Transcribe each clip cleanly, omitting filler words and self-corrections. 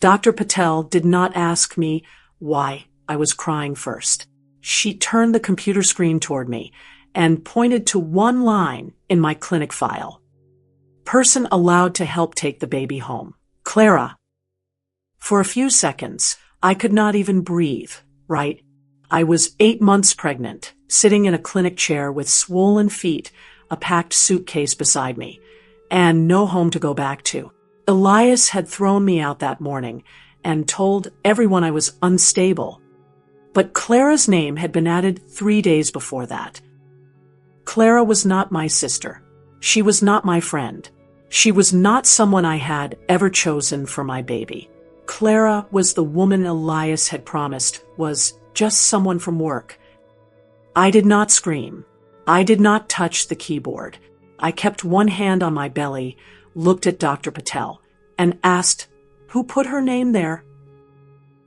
Dr. Patel did not ask me why I was crying first. She turned the computer screen toward me and pointed to one line in my clinic file. Person allowed to help take the baby home. Clara. For a few seconds, I could not even breathe, right? I was 8 months pregnant, sitting in a clinic chair with swollen feet, a packed suitcase beside me, and no home to go back to. Elias had thrown me out that morning and told everyone I was unstable. But Clara's name had been added 3 days before that. Clara was not my sister. She was not my friend. She was not someone I had ever chosen for my baby. Clara was the woman Elias had promised was just someone from work. I did not scream. I did not touch the keyboard. I kept one hand on my belly, looked at Dr. Patel, and asked, who put her name there?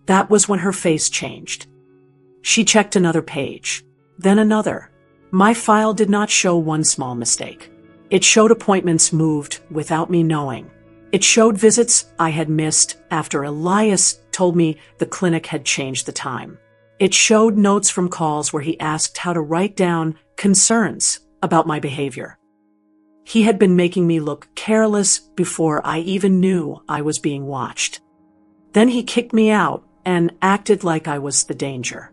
That was when her face changed. She checked another page, then another. My file did not show one small mistake. It showed appointments moved without me knowing. It showed visits I had missed after Elias told me the clinic had changed the time. It showed notes from calls where he asked how to write down concerns about my behavior. He had been making me look careless before I even knew I was being watched. Then he kicked me out and acted like I was the danger.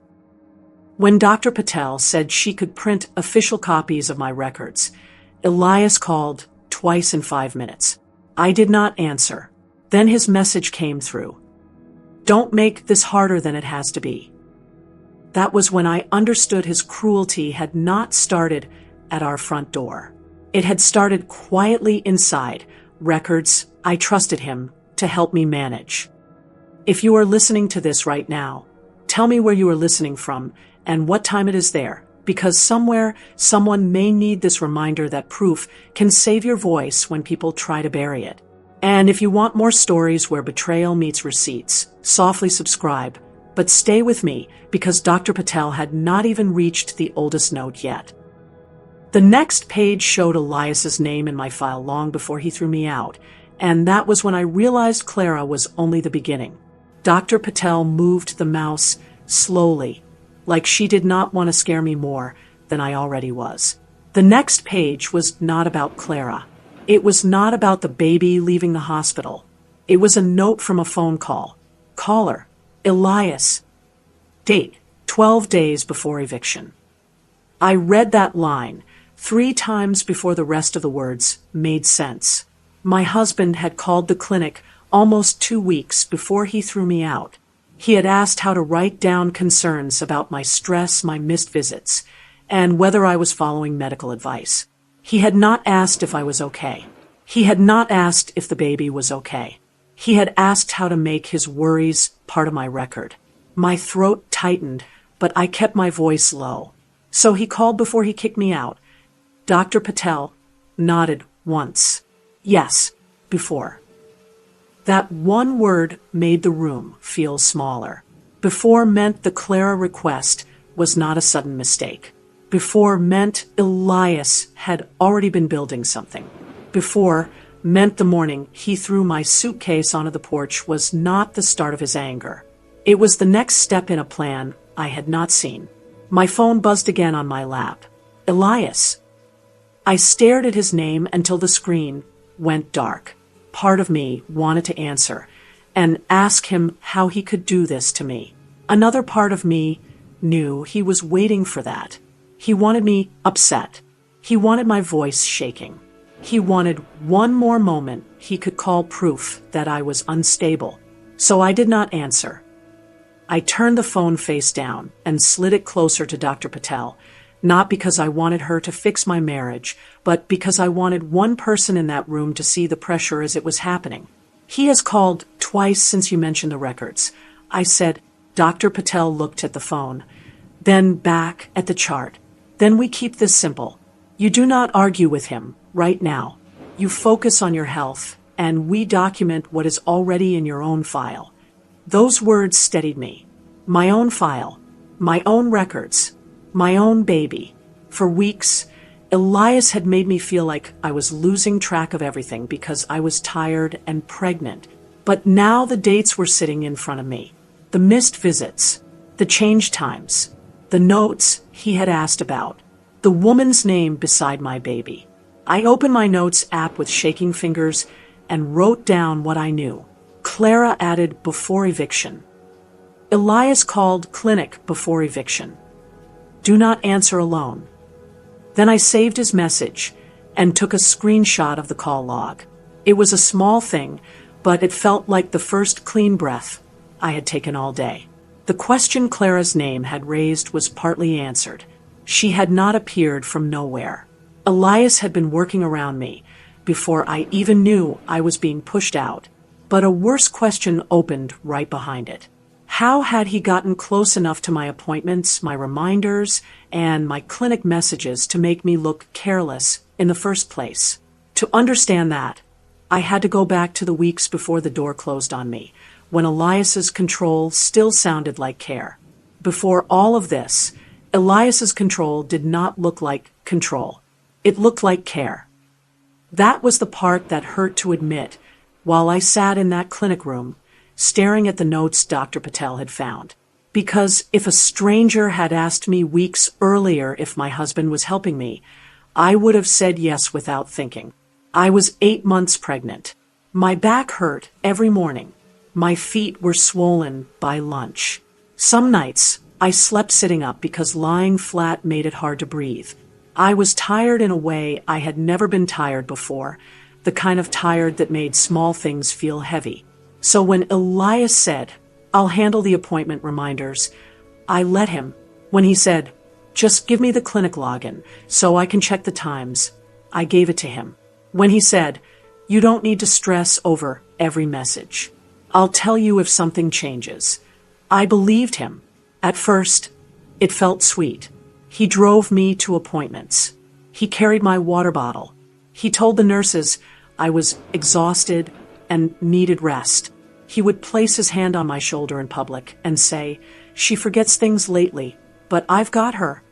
When Dr. Patel said she could print official copies of my records, Elias called twice in 5 minutes. I did not answer. Then his message came through. Don't make this harder than it has to be. That was when I understood his cruelty had not started at our front door. It had started quietly inside records I trusted him to help me manage. If you are listening to this right now, tell me where you are listening from and what time it is there, because somewhere someone may need this reminder that proof can save your voice when people try to bury it. And if you want more stories where betrayal meets receipts, softly subscribe, but stay with me because Dr. Patel had not even reached the oldest note yet. The next page showed Elias's name in my file long before he threw me out, and that was when I realized Clara was only the beginning. Dr. Patel moved the mouse slowly, like she did not want to scare me more than I already was. The next page was not about Clara. It was not about the baby leaving the hospital. It was a note from a phone call. Caller, Elias. Date, 12 days before eviction. I read that line 3 times before the rest of the words made sense. My husband had called the clinic almost 2 weeks before he threw me out. He had asked how to write down concerns about my stress, my missed visits, and whether I was following medical advice. He had not asked if I was okay. He had not asked if the baby was okay. He had asked how to make his worries part of my record. My throat tightened, but I kept my voice low. So he called before he kicked me out. Dr. Patel nodded once. Yes, before. That one word made the room feel smaller. Before meant the Clara request was not a sudden mistake. Before meant Elias had already been building something. Before meant the morning he threw my suitcase onto the porch was not the start of his anger. It was the next step in a plan I had not seen. My phone buzzed again on my lap. Elias. I stared at his name until the screen went dark. Part of me wanted to answer and ask him how he could do this to me. Another part of me knew he was waiting for that. He wanted me upset. He wanted my voice shaking. He wanted one more moment he could call proof that I was unstable. So I did not answer. I turned the phone face down and slid it closer to Dr. Patel, not because I wanted her to fix my marriage, but because I wanted one person in that room to see the pressure as it was happening. He has called twice since you mentioned the records. I said. Dr. Patel looked at the phone, then back at the chart. Then we keep this simple. You do not argue with him right now. You focus on your health, and we document what is already in your own file. Those words steadied me. My own file, my own records, my own baby. For weeks, Elias had made me feel like I was losing track of everything because I was tired and pregnant. But now the dates were sitting in front of me. The missed visits, the change times, the notes he had asked about, the woman's name beside my baby. I opened my notes app with shaking fingers and wrote down what I knew. Clara added before eviction. Elias called clinic before eviction. Do not answer alone. Then I saved his message and took a screenshot of the call log. It was a small thing, but it felt like the first clean breath I had taken all day. The question Clara's name had raised was partly answered. She had not appeared from nowhere. Elias had been working around me before I even knew I was being pushed out, but a worse question opened right behind it. How had he gotten close enough to my appointments, my reminders, and my clinic messages to make me look careless in the first place? To understand that, I had to go back to the weeks before the door closed on me, when Elias's control still sounded like care. Before all of this, Elias's control did not look like control. It looked like care. That was the part that hurt to admit while I sat in that clinic room, staring at the notes Dr. Patel had found. Because if a stranger had asked me weeks earlier if my husband was helping me, I would have said yes without thinking. I was 8 months pregnant. My back hurt every morning. My feet were swollen by lunch. Some nights, I slept sitting up because lying flat made it hard to breathe. I was tired in a way I had never been tired before, the kind of tired that made small things feel heavy. So when Elias said, I'll handle the appointment reminders, I let him. When he said, just give me the clinic login so I can check the times, I gave it to him. When he said, you don't need to stress over every message. I'll tell you if something changes. I believed him. At first, it felt sweet. He drove me to appointments. He carried my water bottle. He told the nurses I was exhausted and needed rest. He would place his hand on my shoulder in public and say, she forgets things lately, but I've got her.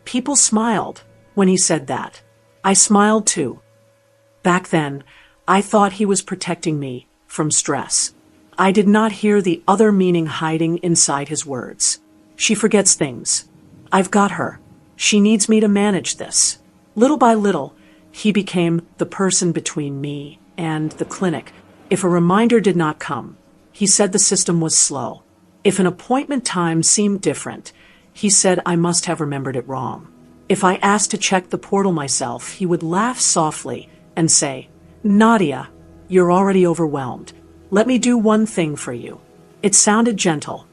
People smiled when he said that. I smiled too. Back then, I thought he was protecting me from stress. I did not hear the other meaning hiding inside his words. She forgets things. I've got her. She needs me to manage this. Little by little, he became the person between me and the clinic. If a reminder did not come, he said the system was slow. If an appointment time seemed different, he said I must have remembered it wrong. If I asked to check the portal myself, he would laugh softly and say, Nadia, you're already overwhelmed. Let me do one thing for you. It sounded gentle.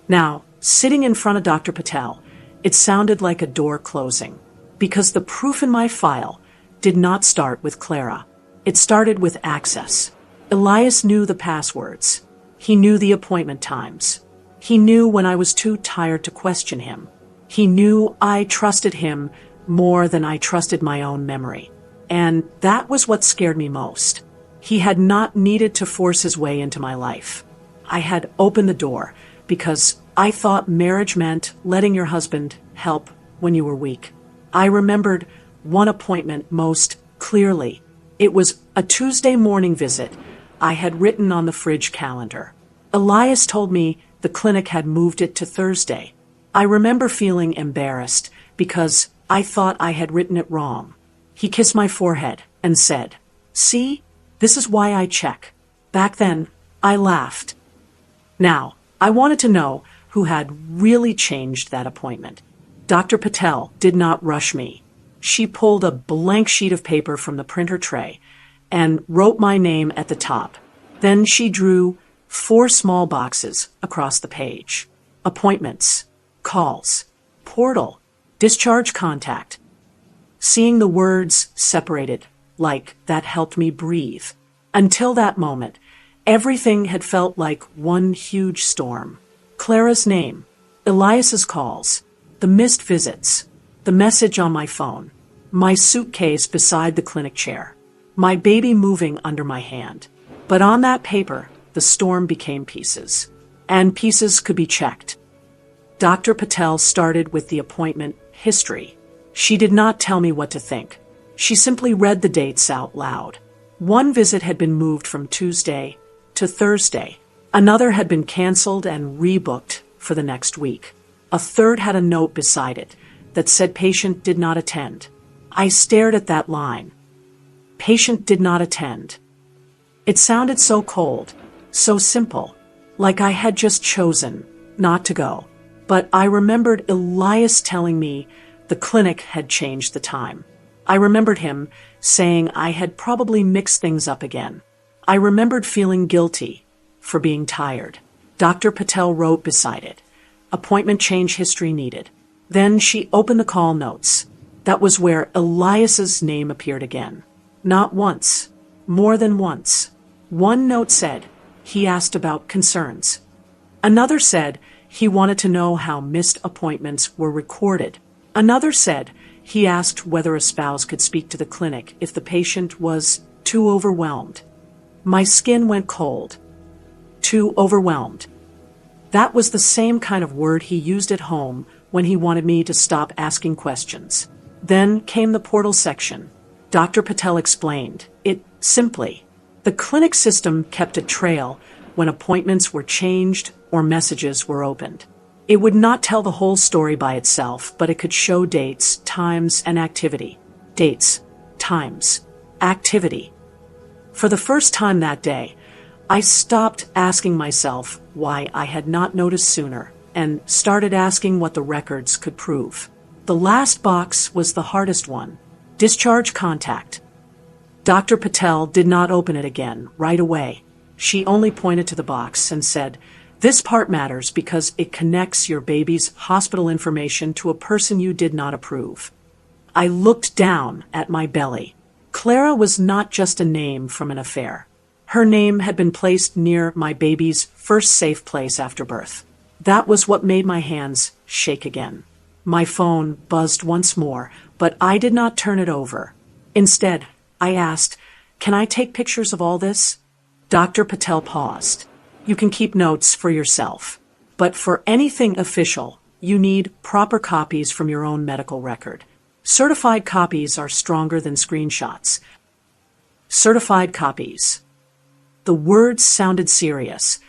Now, sitting in front of Dr. Patel, it sounded like a door closing, because the proof in my file did not start with Clara. It started with access. Elias knew the passwords. He knew the appointment times. He knew when I was too tired to question him. He knew I trusted him more than I trusted my own memory. And that was what scared me most. He had not needed to force his way into my life. I had opened the door because I thought marriage meant letting your husband help when you were weak. I remembered one appointment most clearly. It was a Tuesday morning visit I had written on the fridge calendar. Elias told me the clinic had moved it to Thursday. I remember feeling embarrassed because I thought I had written it wrong. He kissed my forehead and said, see, this is why I check. Back then, I laughed. Now, I wanted to know who had really changed that appointment. Dr. Patel did not rush me. She pulled a blank sheet of paper from the printer tray and wrote my name at the top. Then she drew 4 small boxes across the page. Appointments, calls, portal, discharge contact. Seeing the words separated like that helped me breathe. Until that moment, everything had felt like one huge storm. Clara's name, Elias's calls, the missed visits, the message on my phone, my suitcase beside the clinic chair, my baby moving under my hand. But on that paper, the storm became pieces, and pieces could be checked. Dr. Patel started with the appointment history. She did not tell me what to think. She simply read the dates out loud. One visit had been moved from Tuesday to Thursday. Another had been canceled and rebooked for the next week. A third had a note beside it that said patient did not attend. I stared at that line. Patient did not attend. It sounded so cold, so simple, like I had just chosen not to go. But I remembered Elias telling me the clinic had changed the time. I remembered him saying I had probably mixed things up again. I remembered feeling guilty for being tired. Dr. Patel wrote beside it, appointment change history needed. Then she opened the call notes. That was where Elias's name appeared again. Not once, more than once. One note said he asked about concerns. Another said he wanted to know how missed appointments were recorded. Another said he asked whether a spouse could speak to the clinic if the patient was too overwhelmed. My skin went cold. Too overwhelmed. That was the same kind of word he used at home when he wanted me to stop asking questions. Then came the portal section. Dr. Patel explained it simply. The clinic system kept a trail when appointments were changed or messages were opened. It would not tell the whole story by itself, but it could show dates, times, and activity. Dates, times, activity. For the first time that day, I stopped asking myself why I had not noticed sooner and started asking what the records could prove. The last box was the hardest one. Discharge contact. Dr. Patel did not open it again right away. She only pointed to the box and said, "This part matters because it connects your baby's hospital information to a person you did not approve." I looked down at my belly. Clara was not just a name from an affair. Her name had been placed near my baby's first safe place after birth. That was what made my hands shake again. My phone buzzed once more, but I did not turn it over. Instead, I asked, "Can I take pictures of all this?" Dr. Patel paused. "You can keep notes for yourself, but for anything official, you need proper copies from your own medical record. Certified copies are stronger than screenshots." Certified copies. The words sounded serious,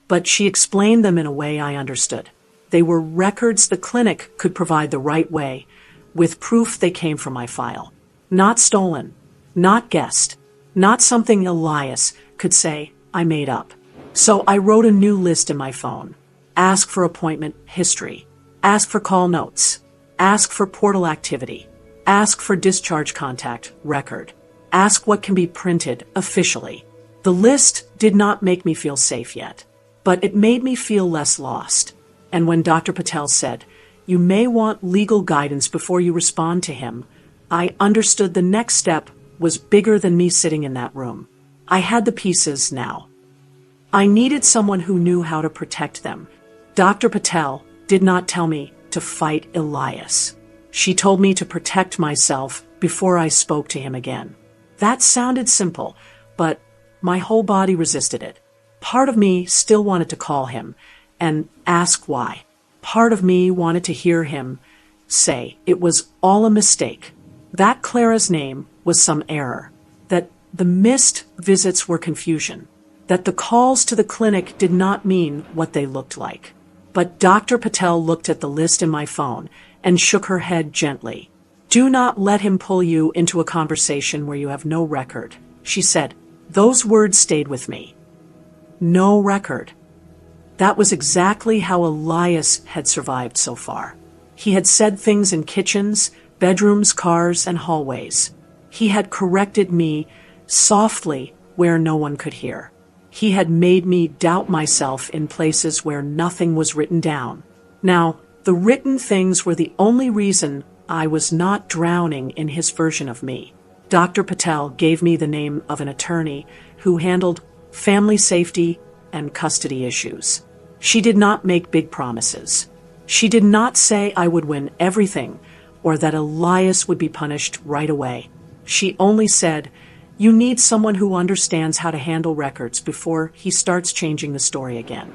but she explained them in a way I understood. They were records the clinic could provide the right way, with proof they came from my file. Not stolen, not guessed, not something Elias could say I made up. So I wrote a new list in my phone. Ask for appointment history. Ask for call notes. Ask for portal activity. Ask for discharge contact record. Ask what can be printed officially. The list did not make me feel safe yet, but it made me feel less lost. And when Dr. Patel said, "You may want legal guidance before you respond to him," I understood the next step was bigger than me sitting in that room. I had the pieces now. I needed someone who knew how to protect them. Dr. Patel did not tell me to fight Elias. She told me to protect myself before I spoke to him again. That sounded simple, but my whole body resisted it. Part of me still wanted to call him and ask why. Part of me wanted to hear him say it was all a mistake, that Clara's name was some error, that the missed visits were confusion, that the calls to the clinic did not mean what they looked like. But Dr. Patel looked at the list in my phone and shook her head gently. "Do not let him pull you into a conversation where you have no record," she said. Those words stayed with me. No record. That was exactly how Elias had survived so far. He had said things in kitchens, bedrooms, cars, and hallways. He had corrected me softly where no one could hear. He had made me doubt myself in places where nothing was written down. Now, the written things were the only reason I was not drowning in his version of me. Dr. Patel gave me the name of an attorney who handled family safety and custody issues. She did not make big promises. She did not say I would win everything or that Elias would be punished right away. She only said, "You need someone who understands how to handle records before he starts changing the story again."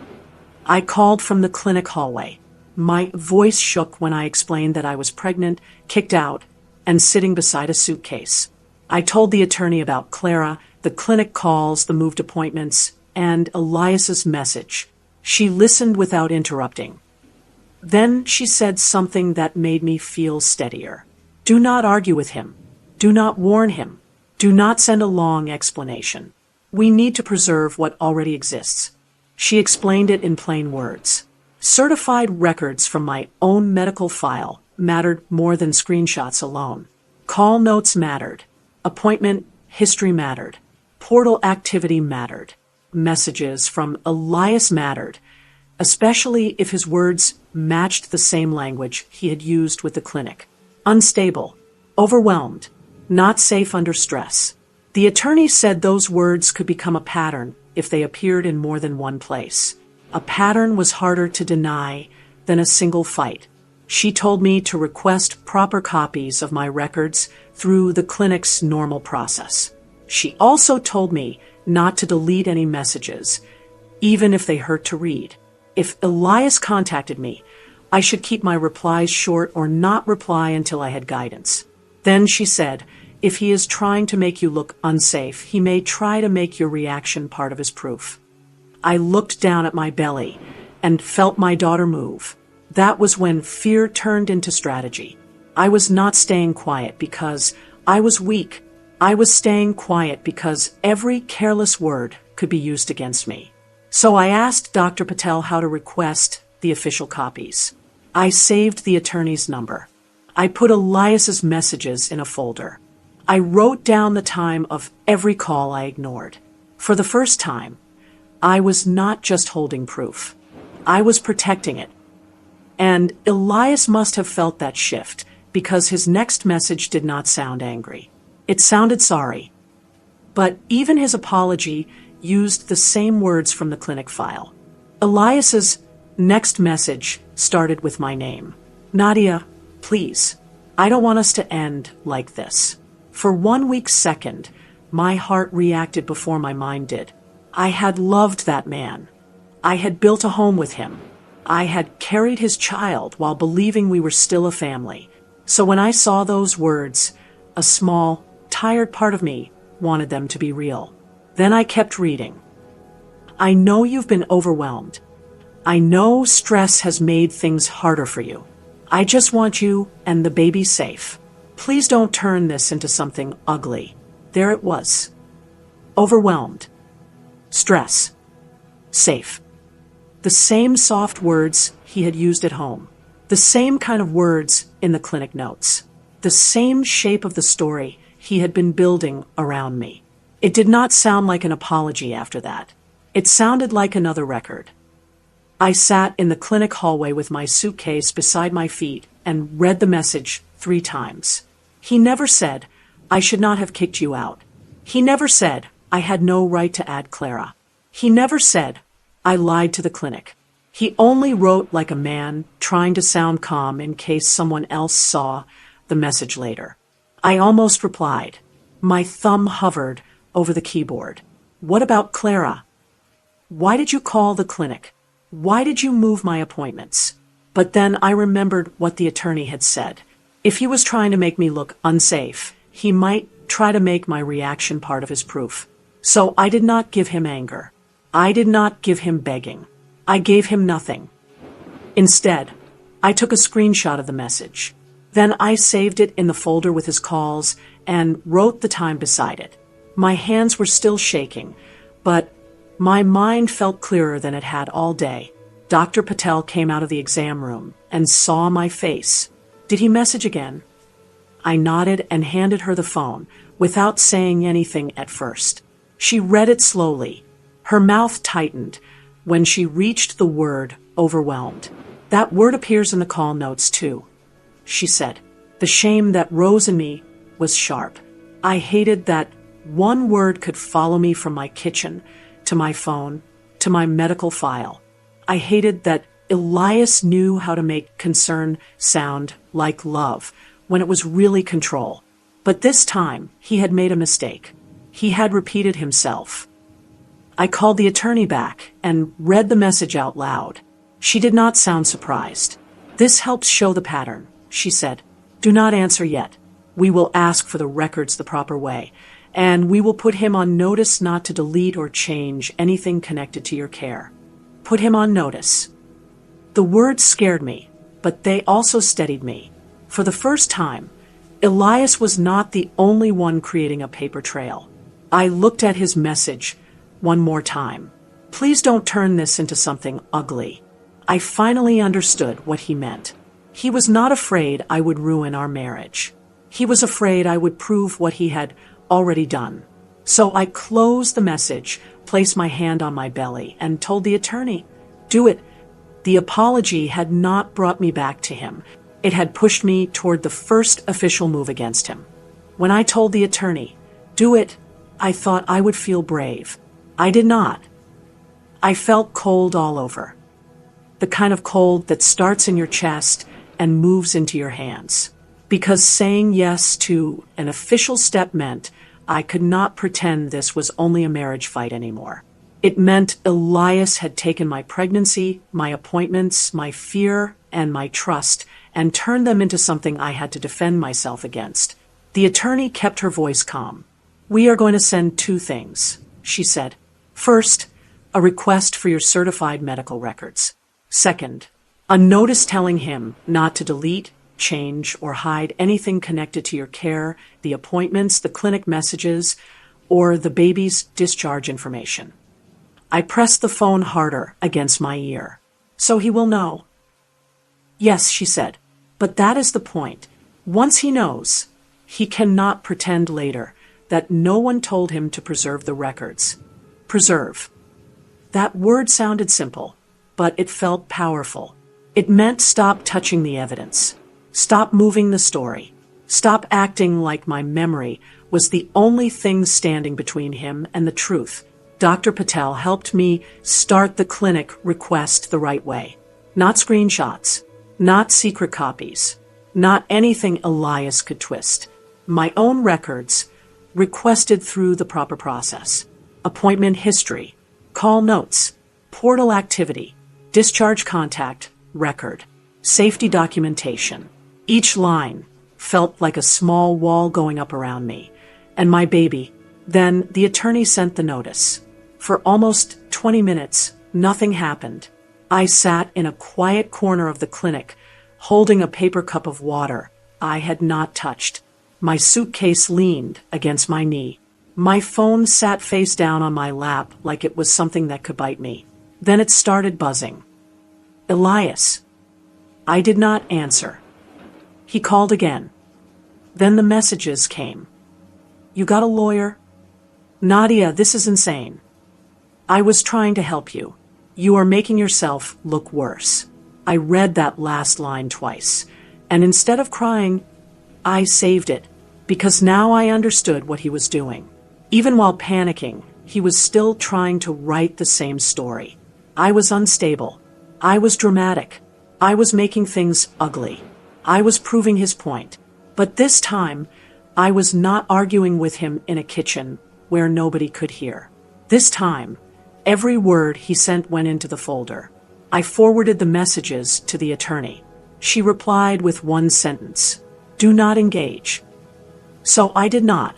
I called from the clinic hallway. My voice shook when I explained that I was pregnant, kicked out, and sitting beside a suitcase. I told the attorney about Clara, the clinic calls, the moved appointments, and Elias's message. She listened without interrupting. Then she said something that made me feel steadier. Do not argue with him. Do not warn him. Do not send a long explanation. We need to preserve what already exists. She explained it in plain words. Certified records from my own medical file mattered more than screenshots alone. Call notes mattered. Appointment history mattered. Portal activity mattered. Messages from Elias mattered, especially if his words matched the same language he had used with the clinic. Unstable, overwhelmed, not safe under stress. The attorney said those words could become a pattern if they appeared in more than one place. A pattern was harder to deny than a single fight. She told me to request proper copies of my records through the clinic's normal process. She also told me not to delete any messages, even if they hurt to read. If Elias contacted me, I should keep my replies short or not reply until I had guidance. Then she said, if he is trying to make you look unsafe, he may try to make your reaction part of his proof. I looked down at my belly and felt my daughter move. That was when fear turned into strategy. I was not staying quiet because I was weak. I was staying quiet because every careless word could be used against me. So I asked Dr. Patel how to request the official copies. I saved the attorney's number. I put Elias's messages in a folder. I wrote down the time of every call I ignored. For the first time, I was not just holding proof. I was protecting it. And Elias must have felt that shift because his next message did not sound angry. It sounded sorry. But even his apology used the same words from the clinic file. Elias's next message started with my name. Nadia, please. I don't want us to end like this. For 1 weak second, my heart reacted before my mind did. I had loved that man. I had built a home with him. I had carried his child while believing we were still a family. So when I saw those words, a small, tired part of me wanted them to be real. Then I kept reading. I know you've been overwhelmed. I know stress has made things harder for you. I just want you and the baby safe. Please don't turn this into something ugly. There it was. Overwhelmed. Stress. Safe. The same soft words he had used at home. The same kind of words in the clinic notes. The same shape of the story he had been building around me. It did not sound like an apology after that. It sounded like another record. I sat in the clinic hallway with my suitcase beside my feet and read the message 3 times. He never said, I should not have kicked you out. He never said, I had no right to add Clara. He never said, I lied to the clinic. He only wrote like a man trying to sound calm in case someone else saw the message later. I almost replied. My thumb hovered over the keyboard. What about Clara? Why did you call the clinic? Why did you move my appointments? But then I remembered what the attorney had said. If he was trying to make me look unsafe, he might try to make my reaction part of his proof. So I did not give him anger. I did not give him begging. I gave him nothing. Instead, I took a screenshot of the message. Then I saved it in the folder with his calls and wrote the time beside it. My hands were still shaking, but my mind felt clearer than it had all day. Dr. Patel came out of the exam room and saw my face. Did he message again? I nodded and handed her the phone without saying anything at first. She read it slowly. Her mouth tightened when she reached the word overwhelmed. That word appears in the call notes too, she said. The shame that rose in me was sharp. I hated that one word could follow me from my kitchen to my phone to my medical file. I hated that Elias knew how to make concern sound like love when it was really control. But this time, he had made a mistake. He had repeated himself. I called the attorney back and read the message out loud. She did not sound surprised. This helps show the pattern, she said. Do not answer yet. We will ask for the records the proper way. and we will put him on notice not to delete or change anything connected to your care. Put him on notice. The words scared me, but they also steadied me. For the first time, Elias was not the only one creating a paper trail. I looked at his message one more time. Please don't turn this into something ugly. I finally understood what he meant. He was not afraid I would ruin our marriage. He was afraid I would prove what he had already done. So I closed the message, placed my hand on my belly, and told the attorney, "Do it." The apology had not brought me back to him. It had pushed me toward the first official move against him. When I told the attorney, "Do it," I thought I would feel brave. I did not. I felt cold all over. The kind of cold that starts in your chest and moves into your hands. Because saying yes to an official step meant I could not pretend this was only a marriage fight anymore. It meant Elias had taken my pregnancy, my appointments, my fear, and my trust, and turned them into something I had to defend myself against. The attorney kept her voice calm. "We are going to send 2 things," she said. "First, a request for your certified medical records. Second, a notice telling him not to delete, change, or hide anything connected to your care, the appointments, the clinic messages, or the baby's discharge information." I pressed the phone harder against my ear. "So he will know?" "Yes," she said, "but that is the point. Once he knows, he cannot pretend later that no one told him to preserve the records." Preserve. That word sounded simple, but it felt powerful. It meant stop touching the evidence. Stop moving the story. Stop acting like my memory was the only thing standing between him and the truth. Dr. Patel helped me start the clinic request the right way. Not screenshots, not secret copies, not anything Elias could twist. My own records, requested through the proper process. Appointment history, call notes, portal activity, discharge contact, record, safety documentation. Each line felt like a small wall going up around me, and my baby. Then the attorney sent the notice. For almost 20 minutes, nothing happened. I sat in a quiet corner of the clinic, holding a paper cup of water I had not touched. My suitcase leaned against my knee. My phone sat face down on my lap like it was something that could bite me. Then it started buzzing. "Elias." I did not answer. He called again. Then the messages came. "You got a lawyer?" "Nadia, this is insane. I was trying to help you. You are making yourself look worse." I read that last line twice, and instead of crying, I saved it, because now I understood what he was doing. Even while panicking, he was still trying to write the same story. I was unstable. I was dramatic. I was making things ugly. I was proving his point. But this time, I was not arguing with him in a kitchen where nobody could hear. This time, every word he sent went into the folder. I forwarded the messages to the attorney. She replied with one sentence, "Do not engage." So I did not.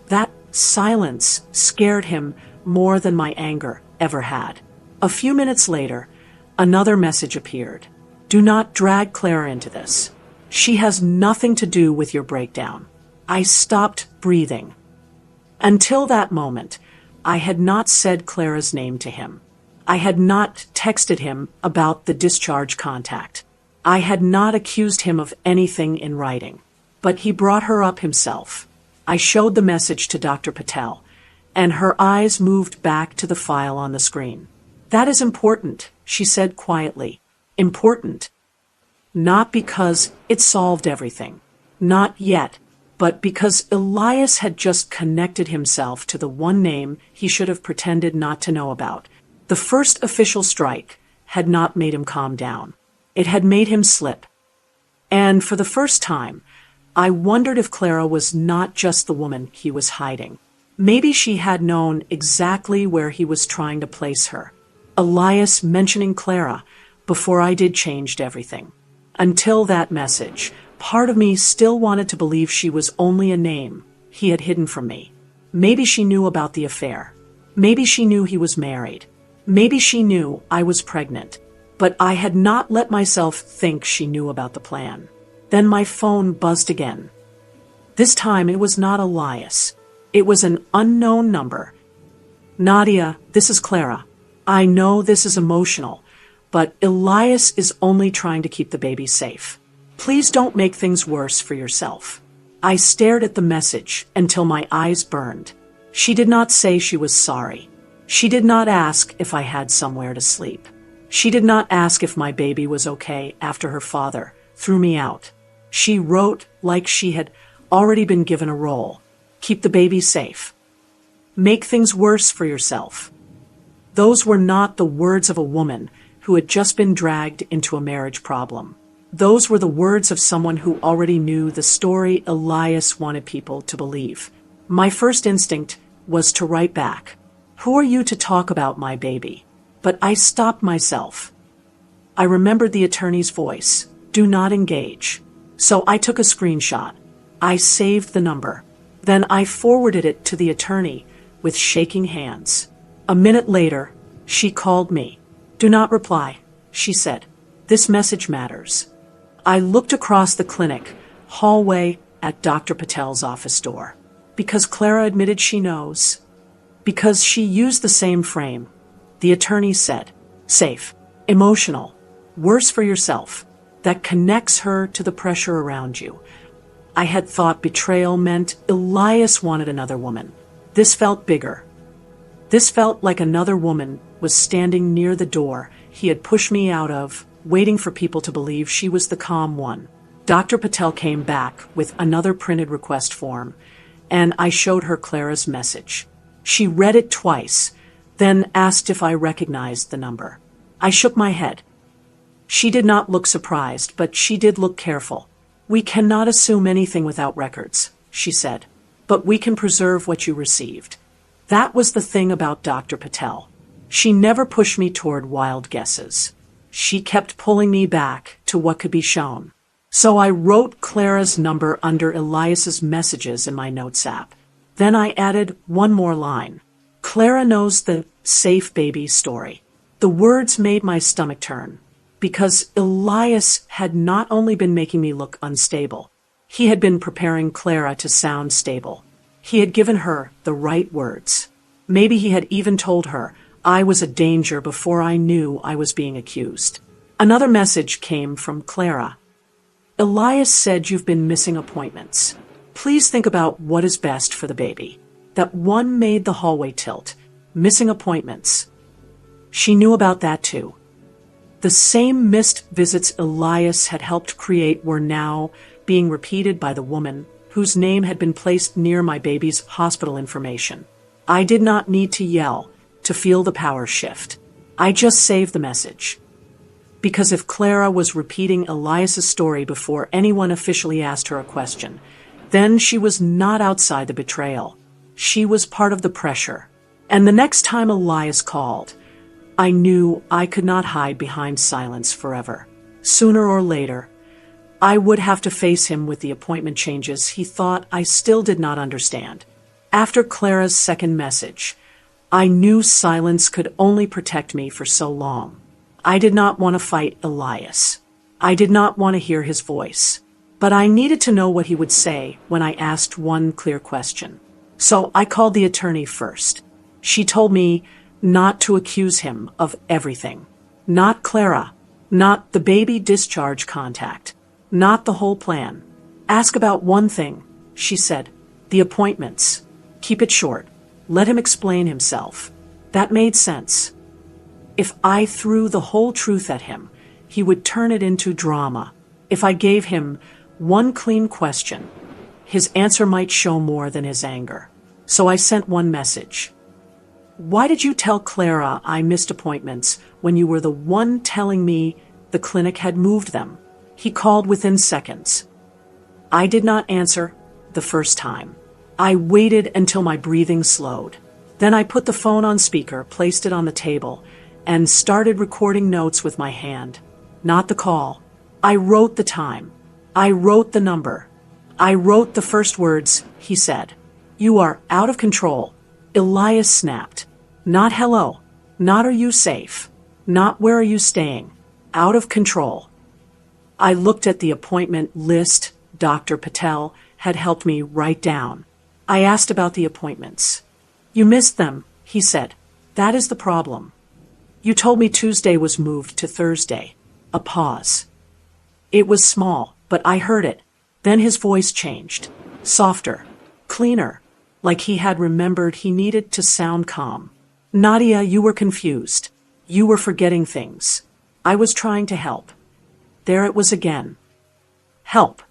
That silence scared him more than my anger ever had. A few minutes later, another message appeared. "Do not drag Clara into this. She has nothing to do with your breakdown." I stopped breathing. Until that moment, I had not said Clara's name to him. I had not texted him about the discharge contact. I had not accused him of anything in writing. But he brought her up himself. I showed the message to Dr. Patel, and her eyes moved back to the file on the screen. "That is important," she said quietly. "Important. Not because it solved everything. Not yet. But because Elias had just connected himself to the one name he should have pretended not to know about. The first official strike had not made him calm down. It had made him slip. And for the first time, I wondered if Clara was not just the woman he was hiding. Maybe she had known exactly where he was trying to place her. Elias mentioning Clara before I did changed everything. Until that message, part of me still wanted to believe she was only a name he had hidden from me. Maybe she knew about the affair. Maybe she knew he was married. Maybe she knew I was pregnant. But I had not let myself think she knew about the plan. Then my phone buzzed again. This time it was not Elias. It was an unknown number. Nadia, this is Clara. I know this is emotional, but Elias is only trying to keep the baby safe. Please don't make things worse for yourself. I stared at the message until my eyes burned. She did not say she was sorry. She did not ask if I had somewhere to sleep. She did not ask if my baby was okay after her father threw me out. She wrote like she had already been given a role. Keep the baby safe. Make things worse for yourself. Those were not the words of a woman who had just been dragged into a marriage problem. Those were the words of someone who already knew the story Elias wanted people to believe. My first instinct was to write back, "Who are you to talk about my baby?" But I stopped myself. I remembered the attorney's voice, "Do not engage." So I took a screenshot. I saved the number. Then I forwarded it to the attorney with shaking hands. A minute later, she called me. "Do not reply," she said. "This message matters." I looked across the clinic hallway at Dr. Patel's office door. Because Clara admitted she knows. Because she used the same frame. The attorney said, "Safe, emotional, worse for yourself." That connects her to the pressure around you. I had thought betrayal meant Elias wanted another woman. This felt bigger. This felt like another woman was standing near the door he had pushed me out of, waiting for people to believe she was the calm one. Dr. Patel came back with another printed request form, and I showed her Clara's message. She read it twice, then asked if I recognized the number. I shook my head. She did not look surprised, but she did look careful. "We cannot assume anything without records," she said, "but we can preserve what you received." That was the thing about Dr. Patel. She never pushed me toward wild guesses. She kept pulling me back to what could be shown. So I wrote Clara's number under Elias's messages in my notes app. Then I added one more line. "Clara knows the safe baby story." The words made my stomach turn, because Elias had not only been making me look unstable, he had been preparing Clara to sound stable. He had given her the right words. Maybe he had even told her I was a danger before I knew I was being accused. Another message came from Clara. "Elias said you've been missing appointments. Please think about what is best for the baby." That one made the hallway tilt. Missing appointments. She knew about that too. The same missed visits Elias had helped create were now being repeated by the woman whose name had been placed near my baby's hospital information. I did not need to yell to feel the power shift. I just saved the message. Because if Clara was repeating Elias's story before anyone officially asked her a question, then she was not outside the betrayal. She was part of the pressure. And the next time Elias called, I knew I could not hide behind silence forever. Sooner or later, I would have to face him with the appointment changes he thought I still did not understand. After Clara's second message, I knew silence could only protect me for so long. I did not want to fight Elias. I did not want to hear his voice. But I needed to know what he would say when I asked one clear question. So I called the attorney first. She told me not to accuse him of everything. Not Clara. Not the baby discharge contact. Not the whole plan. Ask about one thing, she said. The appointments. Keep it short. Let him explain himself. That made sense. If I threw the whole truth at him, he would turn it into drama. If I gave him one clean question, his answer might show more than his anger. So I sent one message. Why did you tell Clara I missed appointments when you were the one telling me the clinic had moved them? He called within seconds. I did not answer the first time. I waited until my breathing slowed. Then I put the phone on speaker, placed it on the table, and started recording notes with my hand. Not the call. I wrote the time. I wrote the number. I wrote the first words he said. You are out of control. Elias snapped. Not hello. Not are you safe. Not where are you staying. Out of control. I looked at the appointment list Dr. Patel had helped me write down. I asked about the appointments. You missed them, he said. That is the problem. You told me Tuesday was moved to Thursday. A pause. It was small, but I heard it. Then his voice changed. Softer. Cleaner. Like he had remembered he needed to sound calm. Nadia, you were confused. You were forgetting things. I was trying to help. There it was again. Help.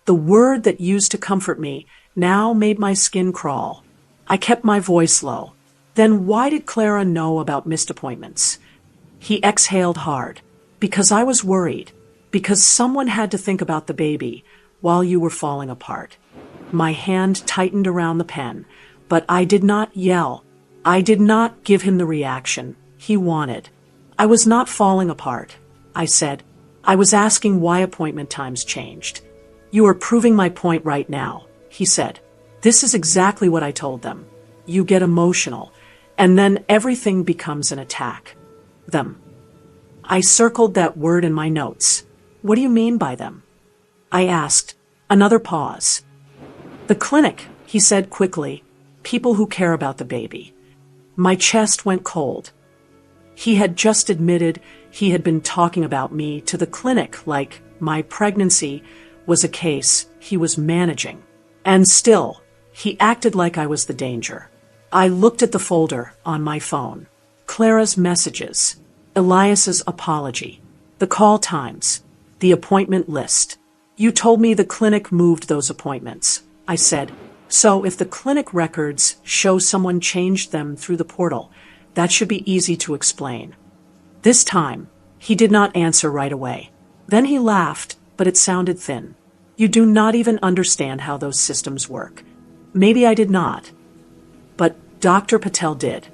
The word that used to comfort me now made my skin crawl. I kept my voice low. Then why did Clara know about missed appointments? He exhaled hard. Because I was worried. Because someone had to think about the baby while you were falling apart. My hand tightened around the pen, but I did not yell. I did not give him the reaction he wanted. I was not falling apart, I said. I was asking why appointment times changed. You are proving my point right now, he said. This is exactly what I told them. You get emotional, and then everything becomes an attack. Them. I circled that word in my notes. What do you mean by them? I asked. Another pause. The clinic, he said quickly. People who care about the baby. My chest went cold. He had just admitted he had been talking about me to the clinic like my pregnancy was a case he was managing. And still, he acted like I was the danger. I looked at the folder on my phone. Clara's messages, Elias's apology, the call times, the appointment list. You told me the clinic moved those appointments, I said. So if the clinic records show someone changed them through the portal, that should be easy to explain. This time, he did not answer right away. Then he laughed, but it sounded thin. You do not even understand how those systems work. Maybe I did not. But Dr. Patel did.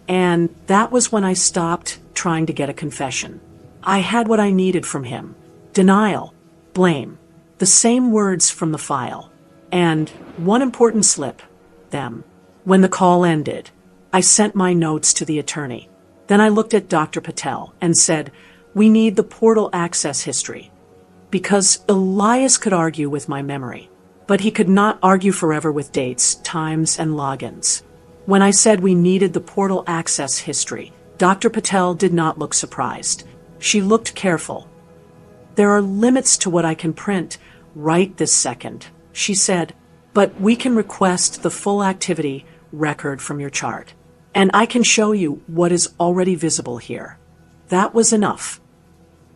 And that was when I stopped trying to get a confession. I had what I needed from him. Denial. Blame. The same words from the file. And one important slip. Them. When the call ended, I sent my notes to the attorney. Then I looked at Dr. Patel and said, we need the portal access history. Because Elias could argue with my memory, but he could not argue forever with dates, times, and logins. When I said we needed the portal access history, Dr. Patel did not look surprised. She looked careful. There are limits to what I can print right this second, she said, but we can request the full activity record from your chart. And I can show you what is already visible here. That was enough.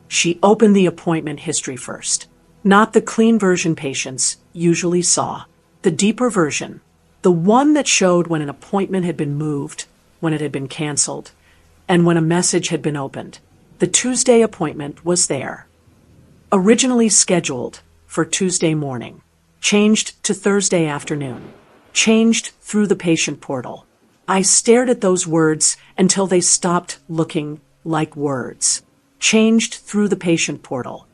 She opened the appointment history first. Not the clean version patients usually saw. The deeper version. The one that showed when an appointment had been moved, when it had been canceled, and when a message had been opened. The Tuesday appointment was there. Originally scheduled for Tuesday morning. Changed to Thursday afternoon. Changed through the patient portal. I stared at those words until they stopped looking like words. Changed through the patient portal.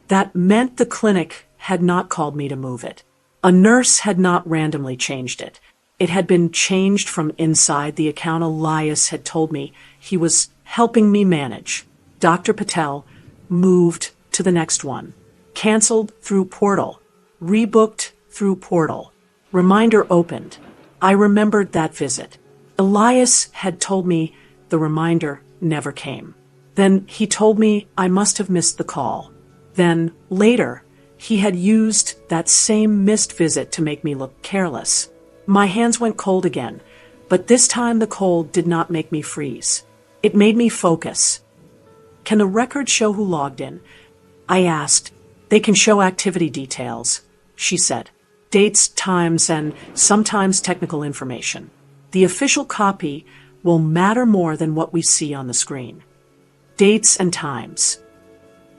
That meant the clinic had not called me to move it. A nurse had not randomly changed it. It had been changed from inside the account Elias had told me he was helping me manage. Dr. Patel moved to the next one. Canceled through portal. Rebooked through portal. Reminder opened. I remembered that visit. Elias had told me the reminder never came. Then he told me I must have missed the call. Then, later, he had used that same missed visit to make me look careless. My hands went cold again, but this time the cold did not make me freeze. It made me focus. Can the record show who logged in? I asked. They can show activity details, she said. Dates, times, and sometimes technical information. The official copy will matter more than what we see on the screen. Dates and times.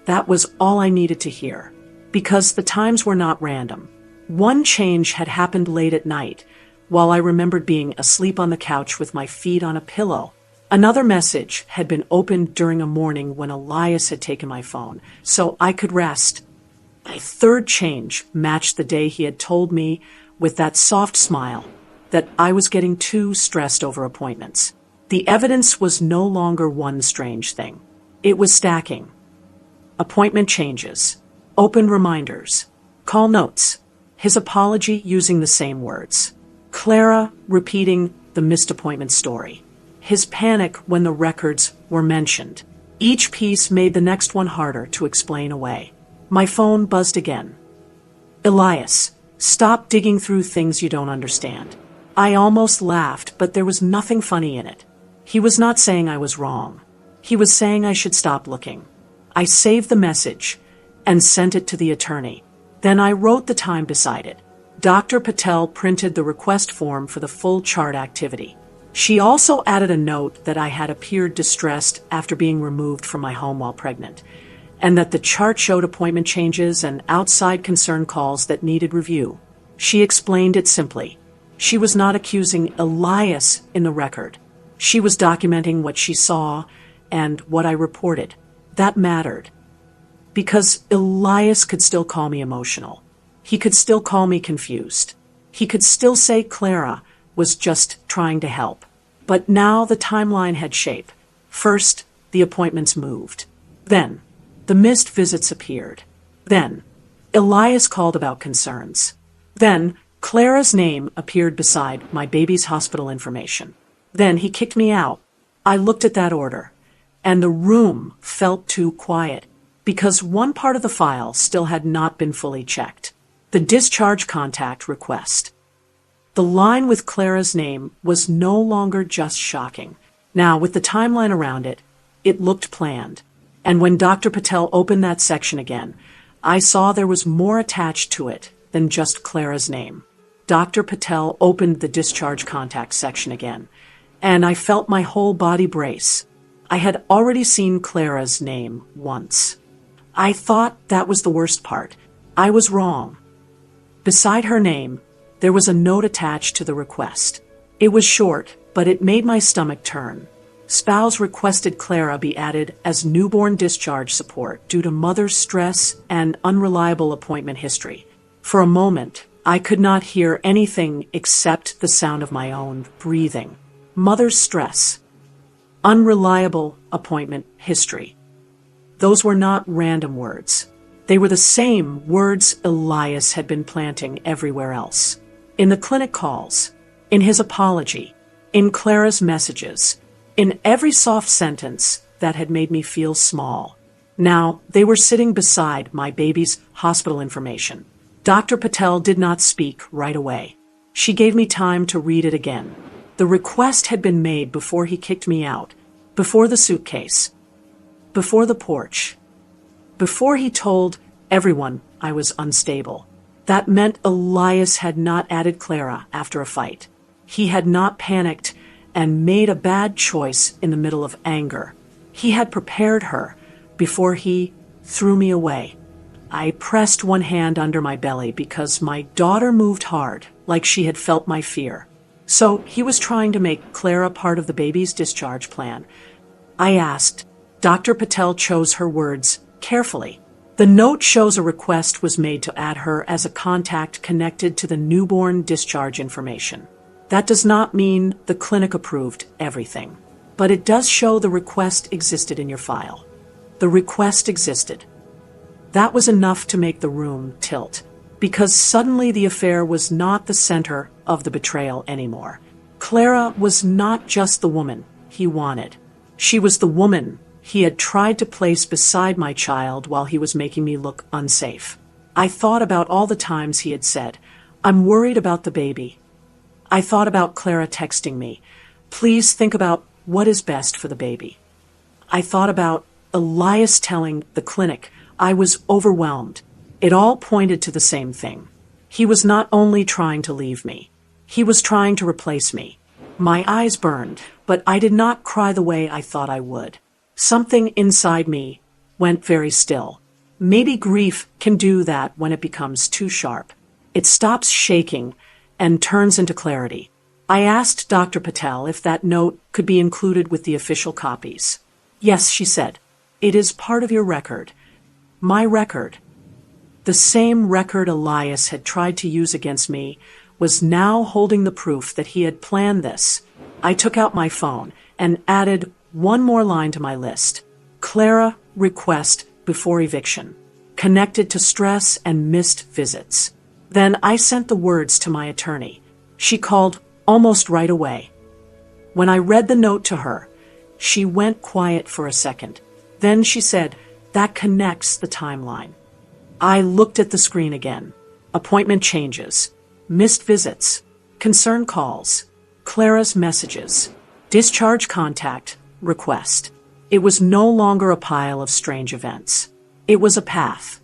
That was all I needed to hear, because the times were not random. One change had happened late at night, while I remembered being asleep on the couch with my feet on a pillow. Another message had been opened during a morning when Elias had taken my phone, so I could rest. A third change matched the day he had told me with that soft smile, that I was getting too stressed over appointments. The evidence was no longer one strange thing. It was stacking. Appointment changes. Open reminders. Call notes. His apology using the same words. Clara repeating the missed appointment story. His panic when the records were mentioned. Each piece made the next one harder to explain away. My phone buzzed again. Elias, stop digging through things you don't understand. I almost laughed, but there was nothing funny in it. He was not saying I was wrong. He was saying I should stop looking. I saved the message and sent it to the attorney. Then I wrote the time beside it. Dr. Patel printed the request form for the full chart activity. She also added a note that I had appeared distressed after being removed from my home while pregnant, and that the chart showed appointment changes and outside concern calls that needed review. She explained it simply. She was not accusing Elias in the record. She was documenting what she saw and what I reported. That mattered. Because Elias could still call me emotional. He could still call me confused. He could still say Clara was just trying to help. But now the timeline had shape. First, the appointments moved. Then, the missed visits appeared. Then, Elias called about concerns. Then, Clara's name appeared beside my baby's hospital information. Then he kicked me out. I looked at that order, and the room felt too quiet, because one part of the file still had not been fully checked. The discharge contact request. The line with Clara's name was no longer just shocking. Now, with the timeline around it, it looked planned. And when Dr. Patel opened that section again, I saw there was more attached to it than just Clara's name. Dr. Patel opened the discharge contact section again, and I felt my whole body brace. I had already seen Clara's name once. I thought that was the worst part. I was wrong. Beside her name, there was a note attached to the request. It was short, but it made my stomach turn. Spouse requested Clara be added as newborn discharge support due to mother's stress and unreliable appointment history. For a moment, I could not hear anything except the sound of my own breathing. Mother's stress. Unreliable appointment history. Those were not random words. They were the same words Elias had been planting everywhere else. In the clinic calls, in his apology, in Clara's messages, in every soft sentence that had made me feel small. Now, they were sitting beside my baby's hospital information. Dr. Patel did not speak right away. She gave me time to read it again. The request had been made before he kicked me out, before the suitcase, before the porch, before he told everyone I was unstable. That meant Elias had not added Clara after a fight. He had not panicked and made a bad choice in the middle of anger. He had prepared her before he threw me away. I pressed one hand under my belly because my daughter moved hard, like she had felt my fear. So he was trying to make Clara part of the baby's discharge plan. I asked. Dr. Patel chose her words carefully. The note shows a request was made to add her as a contact connected to the newborn discharge information. That does not mean the clinic approved everything, but it does show the request existed in your file. The request existed. That was enough to make the room tilt, because suddenly the affair was not the center of the betrayal anymore. Clara was not just the woman he wanted. She was the woman he had tried to place beside my child while he was making me look unsafe. I thought about all the times he had said, "I'm worried about the baby." I thought about Clara texting me, "Please think about what is best for the baby." I thought about Elias telling the clinic I was overwhelmed. It all pointed to the same thing. He was not only trying to leave me, he was trying to replace me. My eyes burned, but I did not cry the way I thought I would. Something inside me went very still. Maybe grief can do that when it becomes too sharp. It stops shaking and turns into clarity. I asked Dr. Patel if that note could be included with the official copies. "Yes," she said. "It is part of your record." My record. The same record Elias had tried to use against me was now holding the proof that he had planned this. I took out my phone and added one more line to my list. Clara request before eviction, connected to stress and missed visits. Then I sent the words to my attorney. She called almost right away. When I read the note to her, she went quiet for a second. Then she said, "That connects the timeline." I looked at the screen again. Appointment changes, missed visits, concern calls, Clara's messages, discharge contact, request. It was no longer a pile of strange events. It was a path.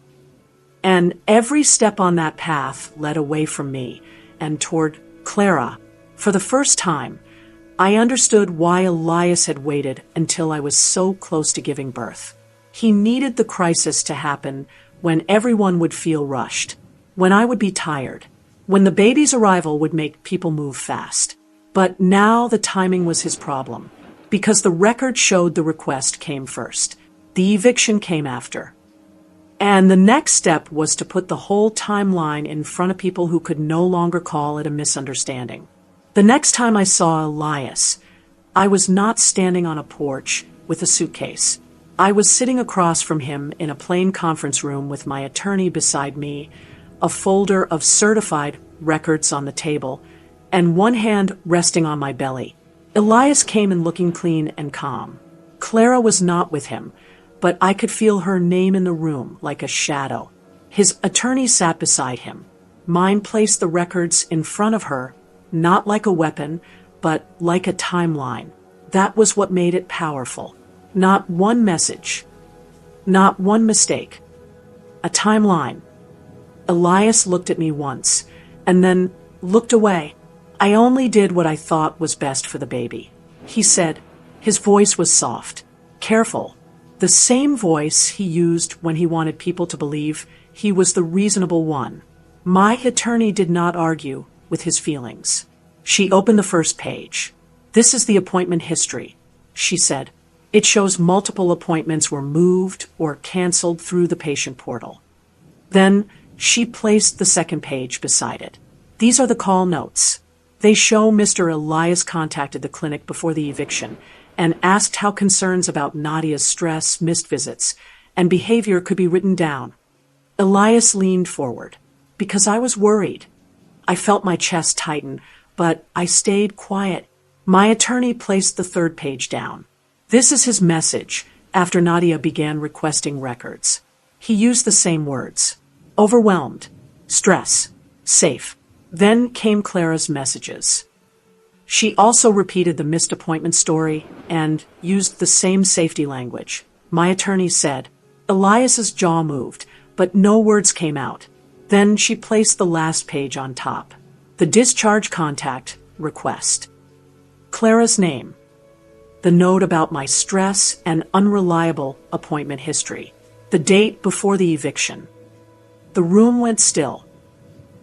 And every step on that path led away from me and toward Clara. For the first time, I understood why Elias had waited until I was so close to giving birth. He needed the crisis to happen when everyone would feel rushed, when I would be tired, when the baby's arrival would make people move fast. But now the timing was his problem, because the record showed the request came first. The eviction came after. And the next step was to put the whole timeline in front of people who could no longer call it a misunderstanding. The next time I saw Elias, I was not standing on a porch with a suitcase. I was sitting across from him in a plain conference room with my attorney beside me, a folder of certified records on the table, and one hand resting on my belly. Elias came in looking clean and calm. Clara was not with him, but I could feel her name in the room like a shadow. His attorney sat beside him. Mine placed the records in front of her, not like a weapon, but like a timeline. That was what made it powerful. Not one message. Not one mistake. A timeline. Elias looked at me once, and then looked away. I only did what I thought was best for the baby. He said, his voice was soft, careful, the same voice he used when he wanted people to believe he was the reasonable one. My attorney did not argue with his feelings. She opened the first page. "This is the appointment history," she said. "It shows multiple appointments were moved or canceled through the patient portal." Then she placed the second page beside it. "These are the call notes. They show Mr. Elias contacted the clinic before the eviction and asked how concerns about Nadia's stress, missed visits, and behavior could be written down." Elias leaned forward. Because I was worried. I felt my chest tighten, but I stayed quiet. My attorney placed the third page down. "This is his message after Nadia began requesting records." He used the same words. Overwhelmed, stress, safe. Then came Clara's messages. She also repeated the missed appointment story and used the same safety language. My attorney said. Elias's jaw moved, but no words came out. Then she placed the last page on top. The discharge contact request. Clara's name. The note about my stress and unreliable appointment history. The date before the eviction. The room went still.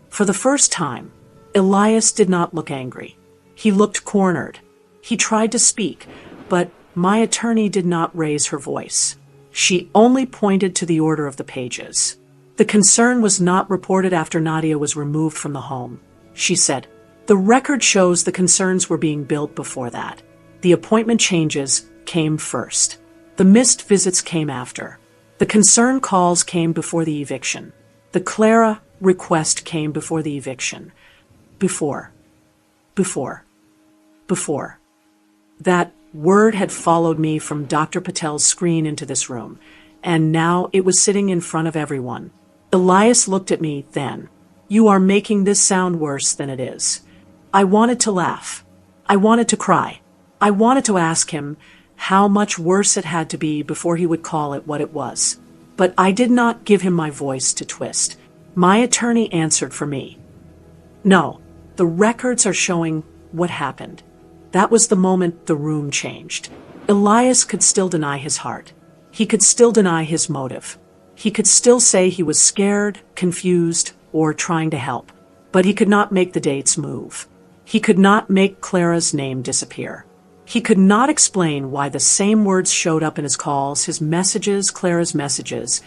For the first time, Elias did not look angry. He looked cornered. He tried to speak, but my attorney did not raise her voice. She only pointed to the order of the pages. The concern was not reported after Nadia was removed from the home. She said, "The record shows the concerns were being built before that. The appointment changes came first. The missed visits came after. The concern calls came before the eviction. The Clara request came before the eviction. Before. That word had followed me from Dr. Patel's screen into this room, and now it was sitting in front of everyone. Elias looked at me then. "You are making this sound worse than it is." I wanted to laugh. I wanted to cry. I wanted to ask him how much worse it had to be before he would call it what it was. But I did not give him my voice to twist. My attorney answered for me. "No, the records are showing what happened." That was the moment the room changed. Elias could still deny his heart. He could still deny his motive. He could still say he was scared, confused, or trying to help. But he could not make the dates move. He could not make Clara's name disappear. He could not explain why the same words showed up in his calls, his messages, Clara's messages,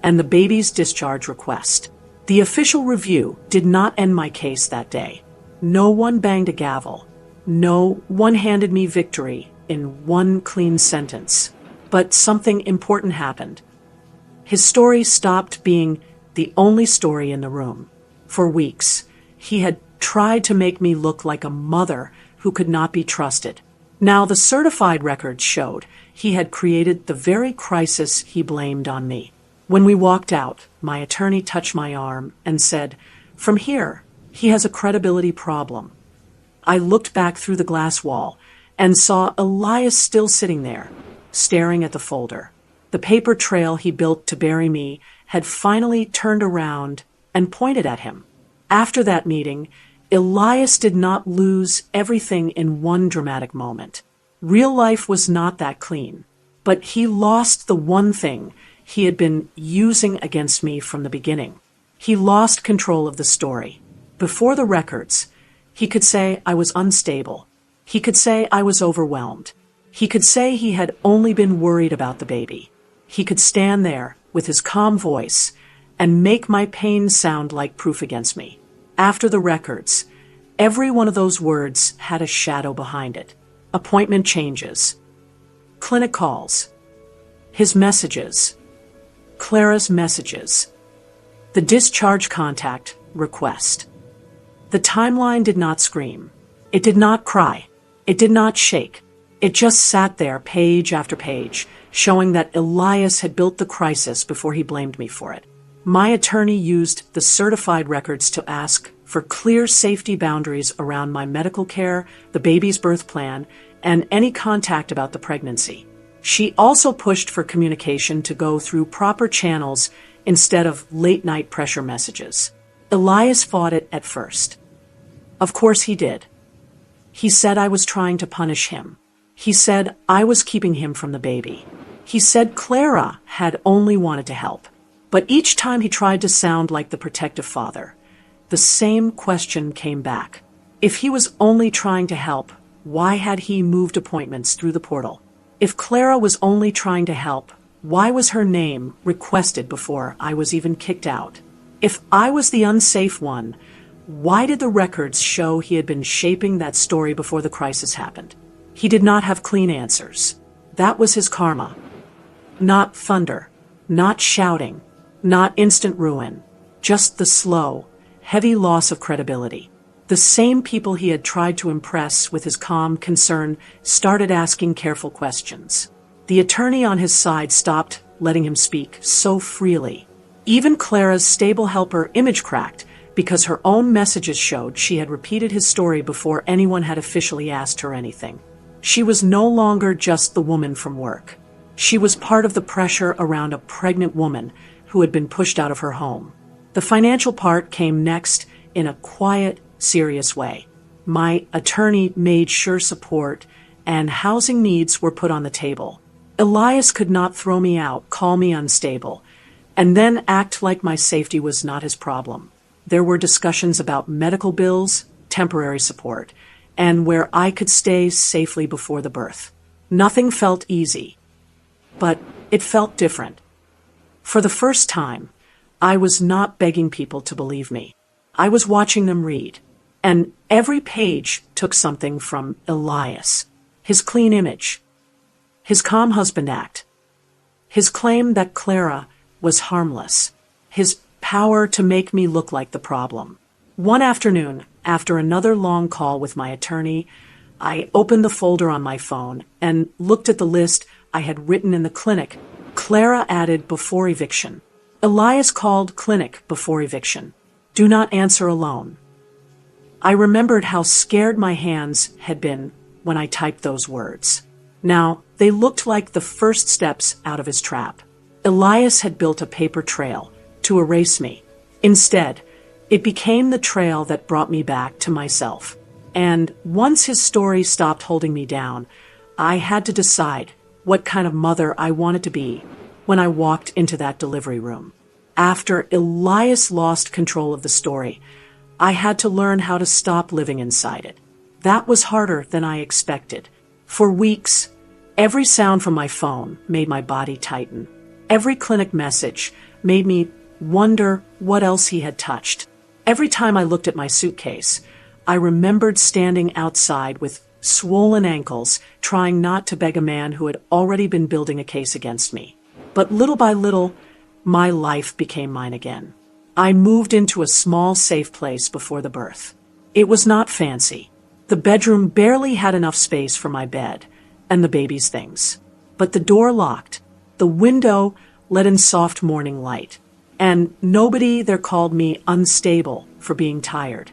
and the baby's discharge request. The official review did not end my case that day. No one banged a gavel. No one handed me victory in one clean sentence. But something important happened. His story stopped being the only story in the room. For weeks, he had tried to make me look like a mother who could not be trusted. Now the certified records showed he had created the very crisis he blamed on me. When we walked out, my attorney touched my arm and said, "From here, he has a credibility problem." I looked back through the glass wall and saw Elias still sitting there, staring at the folder. The paper trail he built to bury me had finally turned around and pointed at him. After that meeting, Elias did not lose everything in one dramatic moment. Real life was not that clean, but he lost the one thing he had been using against me from the beginning. He lost control of the story. Before the records, he could say I was unstable. He could say I was overwhelmed. He could say he had only been worried about the baby. He could stand there with his calm voice and make my pain sound like proof against me. After the records, every one of those words had a shadow behind it. Appointment changes, clinic calls, his messages, Clara's messages, the discharge contact request. The timeline did not scream. It did not cry. It did not shake. It just sat there page after page, showing that Elias had built the crisis before he blamed me for it. My attorney used the certified records to ask for clear safety boundaries around my medical care, the baby's birth plan, and any contact about the pregnancy. She also pushed for communication to go through proper channels instead of late-night pressure messages. Elias fought it at first. Of course he did. He said I was trying to punish him. He said I was keeping him from the baby. He said Clara had only wanted to help. But each time he tried to sound like the protective father, the same question came back. If he was only trying to help, why had he moved appointments through the portal? If Clara was only trying to help, why was her name requested before I was even kicked out? If I was the unsafe one, why did the records show he had been shaping that story before the crisis happened? He did not have clean answers. That was his karma. Not thunder, not shouting, not instant ruin, just the slow, heavy loss of credibility. The same people he had tried to impress with his calm concern started asking careful questions. The attorney on his side stopped letting him speak so freely. Even Clara's stable helper image cracked because her own messages showed she had repeated his story before anyone had officially asked her anything. She was no longer just the woman from work. She was part of the pressure around a pregnant woman who had been pushed out of her home. The financial part came next in a quiet, serious way. My attorney made sure support and housing needs were put on the table. Elias could not throw me out, call me unstable, and then act like my safety was not his problem. There were discussions about medical bills, temporary support, and where I could stay safely before the birth. Nothing felt easy, but it felt different. For the first time, I was not begging people to believe me. I was watching them read, and every page took something from Elias. His clean image, his calm husband act, his claim that Clara was harmless, his power to make me look like the problem. One afternoon, after another long call with my attorney, I opened the folder on my phone and looked at the list I had written in the clinic. Clara added before eviction. Elias called clinic before eviction. Do not answer alone. I remembered how scared my hands had been when I typed those words. Now, they looked like the first steps out of his trap. Elias had built a paper trail to erase me. Instead, it became the trail that brought me back to myself. And once his story stopped holding me down, I had to decide what kind of mother I wanted to be when I walked into that delivery room. After Elias lost control of the story, I had to learn how to stop living inside it. That was harder than I expected. For weeks, every sound from my phone made my body tighten. Every clinic message made me wonder what else he had touched. Every time I looked at my suitcase, I remembered standing outside with swollen ankles, trying not to beg a man who had already been building a case against me. But little by little, my life became mine again. I moved into a small, safe place before the birth. It was not fancy. The bedroom barely had enough space for my bed and the baby's things. But the door locked, the window let in soft morning light, and nobody there called me unstable for being tired.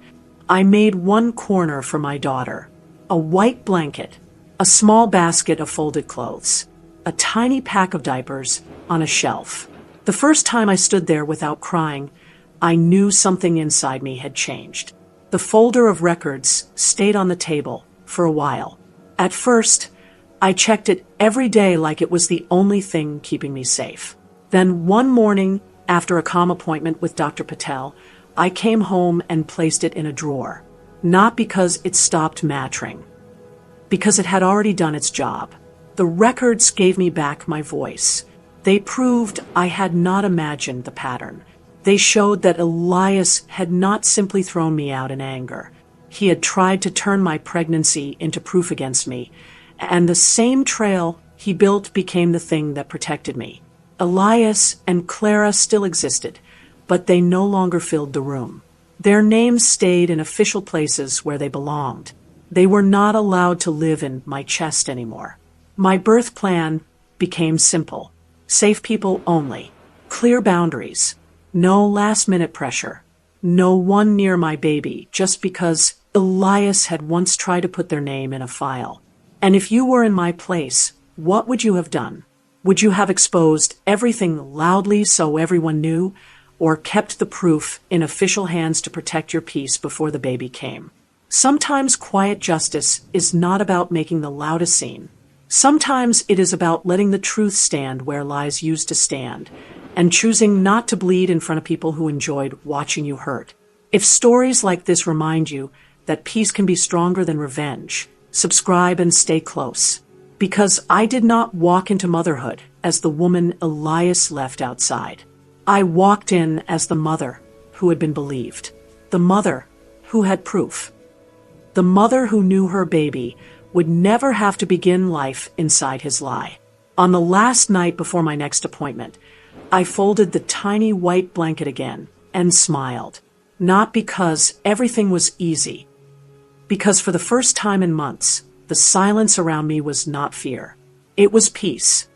I made one corner for my daughter, a white blanket, a small basket of folded clothes, a tiny pack of diapers on a shelf. The first time I stood there without crying, I knew something inside me had changed. The folder of records stayed on the table for a while. At first, I checked it every day like it was the only thing keeping me safe. Then one morning, after a calm appointment with Dr. Patel, I came home and placed it in a drawer. Not because it stopped mattering, because it had already done its job. The records gave me back my voice. They proved I had not imagined the pattern. They showed that Elias had not simply thrown me out in anger. He had tried to turn my pregnancy into proof against me, and the same trail he built became the thing that protected me. Elias and Clara still existed, but they no longer filled the room. Their names stayed in official places where they belonged. They were not allowed to live in my chest anymore. My birth plan became simple. Safe people only. Clear boundaries. No last-minute pressure. No one near my baby just because Elias had once tried to put their name in a file. And if you were in my place, what would you have done? Would you have exposed everything loudly so everyone knew, or kept the proof in official hands to protect your peace before the baby came? Sometimes quiet justice is not about making the loudest scene. Sometimes it is about letting the truth stand where lies used to stand, and choosing not to bleed in front of people who enjoyed watching you hurt. If stories like this remind you that peace can be stronger than revenge, subscribe and stay close. Because I did not walk into motherhood as the woman Elias left outside. I walked in as the mother who had been believed. The mother who had proof. The mother who knew her baby would never have to begin life inside his lie. On the last night before my next appointment, I folded the tiny white blanket again and smiled. Not because everything was easy. Because for the first time in months, the silence around me was not fear. It was peace.